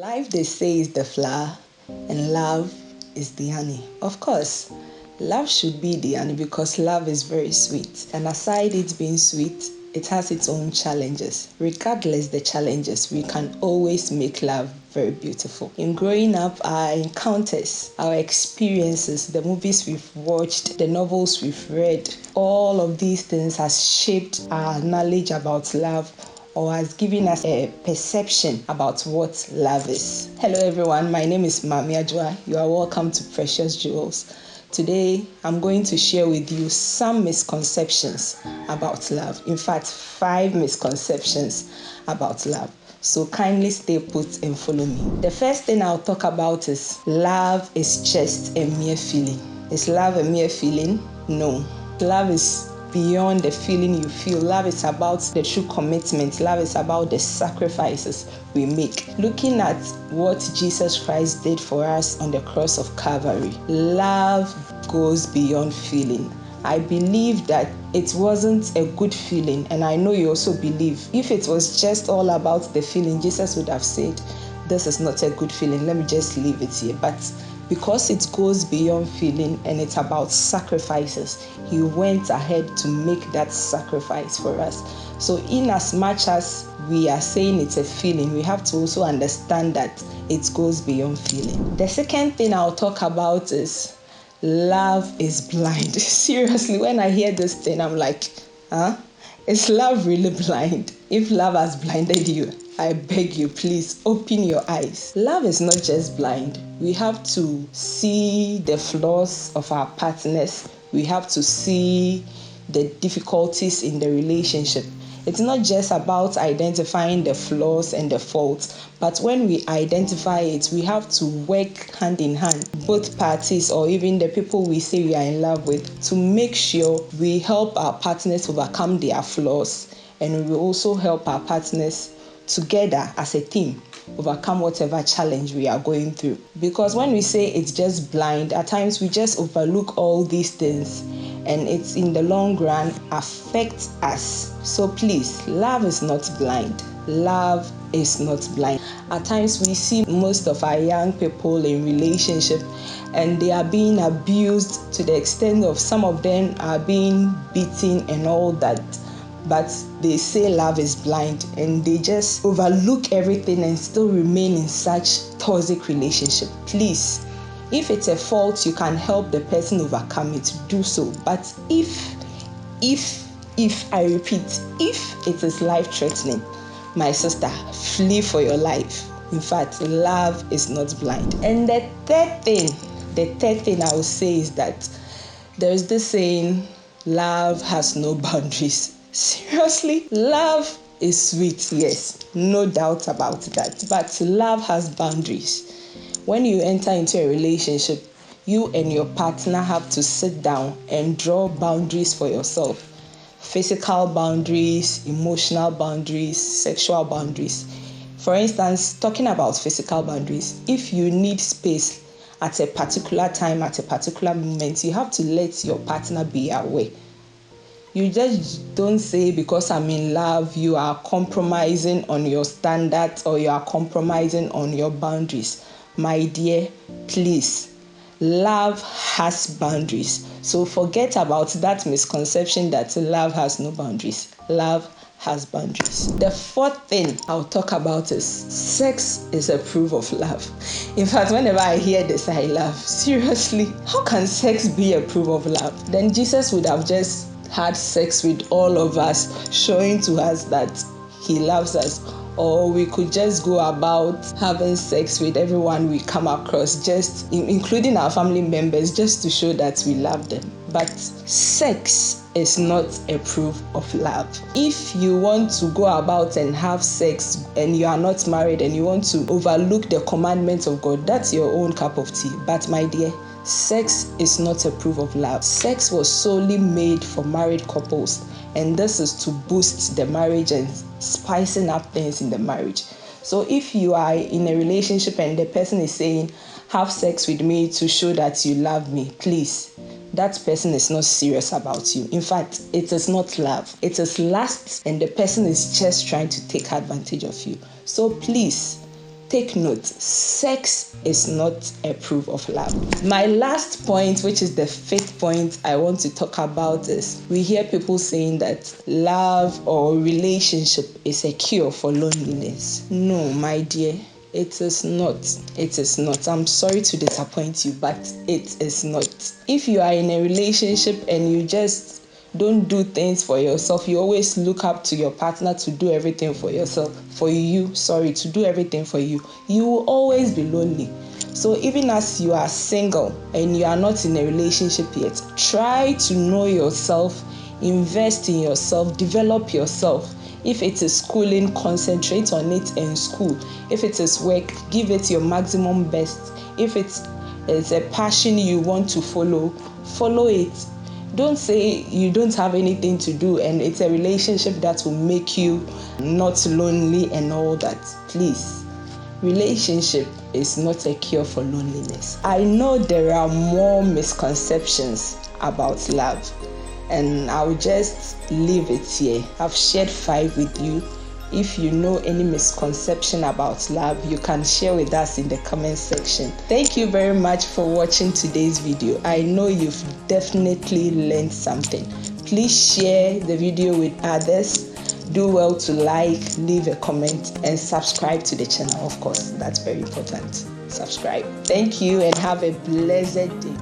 Life, they say, is the flower, and love is the honey. Of course, love should be the honey because love is very sweet. And aside it being sweet, it has its own challenges. Regardless the challenges, we can always make love very beautiful. In growing up, our encounters, our experiences, the movies we've watched, the novels we've read, all of these things has shaped our knowledge about love or has given us a perception about what love is. Hello everyone, my name is Mami Ajua. You are welcome to Precious Jewels. Today, I'm going to share with you some misconceptions about love. In fact, 5 misconceptions about love. So kindly stay put and follow me. The first thing I'll talk about is love is just a mere feeling. Is love a mere feeling? No. Love is beyond the feeling you feel. Love is about the true commitment. Love is about the sacrifices we make. Looking at what Jesus Christ did for us on the cross of Calvary, love goes beyond feeling. I believe that it wasn't a good feeling, and I know you also believe. If it was just all about the feeling, Jesus would have said, this is not a good feeling, let me just leave it here. But because it goes beyond feeling and it's about sacrifices, he went ahead to make that sacrifice for us. So in as much as we are saying it's a feeling, we have to also understand that it goes beyond feeling. The second thing I'll talk about is love is blind. Seriously, when I hear this thing, I'm like, is love really blind? If love has blinded you, I beg you, please open your eyes. Love is not just blind. We have to see the flaws of our partners. We have to see the difficulties in the relationship. It's not just about identifying the flaws and the faults, but when we identify it, we have to work hand in hand, both parties or even the people we say we are in love with, to make sure we help our partners overcome their flaws, and we also help our partners together as a team overcome whatever challenge we are going through. Because when we say it's just blind, at times we just overlook all these things, and it's in the long run affects us. So please, love is not blind. Love is not blind. At times we see most of our young people in relationship and they are being abused to the extent of some of them are being beaten and all that. But they say love is blind and they just overlook everything and still remain in such toxic relationship. Please, if it's a fault, you can help the person overcome it, do so. But if I repeat, if it is life-threatening, my sister, flee for your life. In fact, love is not blind. And the third thing I will say is that there's this saying, love has no boundaries. Seriously, love is sweet, yes, no doubt about that. But love has boundaries. When you enter into a relationship, you and your partner have to sit down and draw boundaries for yourself. Physical boundaries, emotional boundaries, sexual boundaries. For instance, talking about physical boundaries, if you need space at a particular time, at a particular moment, you have to let your partner be aware. You just don't say because I'm in love, you are compromising on your standards or you are compromising on your boundaries. My dear, please, love has boundaries. So forget about that misconception that love has no boundaries. Love has boundaries. The fourth thing I'll talk about is sex is a proof of love. In fact, whenever I hear this, I laugh. Seriously, how can sex be a proof of love? Then Jesus would have just had sex with all of us, showing to us that he loves us. Or we could just go about having sex with everyone we come across, just including our family members, just to show that we love them. But sex is not a proof of love. If you want to go about and have sex and you are not married and you want to overlook the commandments of God, that's your own cup of tea. But my dear, sex is not a proof of love. Sex was solely made for married couples, and this is to boost the marriage and spicing up things in the marriage. So if you are in a relationship and the person is saying, have sex with me to show that you love me, please, that person is not serious about you. In fact, it is not love. It is lust, and the person is just trying to take advantage of you. So please, take note, sex is not a proof of love. My last point, which is the fifth point I want to talk about, is we hear people saying that love or relationship is a cure for loneliness. No, my dear. It is not. It is not. I'm sorry to disappoint you, but it is not. If you are in a relationship and you just don't do things for yourself, you always look up to your partner to do everything for yourself, to do everything for you, you will always be lonely. So even as you are single and you are not in a relationship yet, try to know yourself, invest in yourself, develop yourself. If it is schooling, concentrate on it in school. If it is work, give it your maximum best. If it's a passion you want to follow it. Don't say you don't have anything to do and it's a relationship that will make you not lonely and all that. Please, relationship is not a cure for loneliness. I know there are more misconceptions about love, and I'll just leave it here. I've shared 5 with you. If you know any misconception about love, you can share with us in the comment section. Thank you very much for watching today's video. I know you've definitely learned something. Please share the video with others. Do well to like, leave a comment, and subscribe to the channel. Of course, that's very important. Subscribe. Thank you and have a blessed day.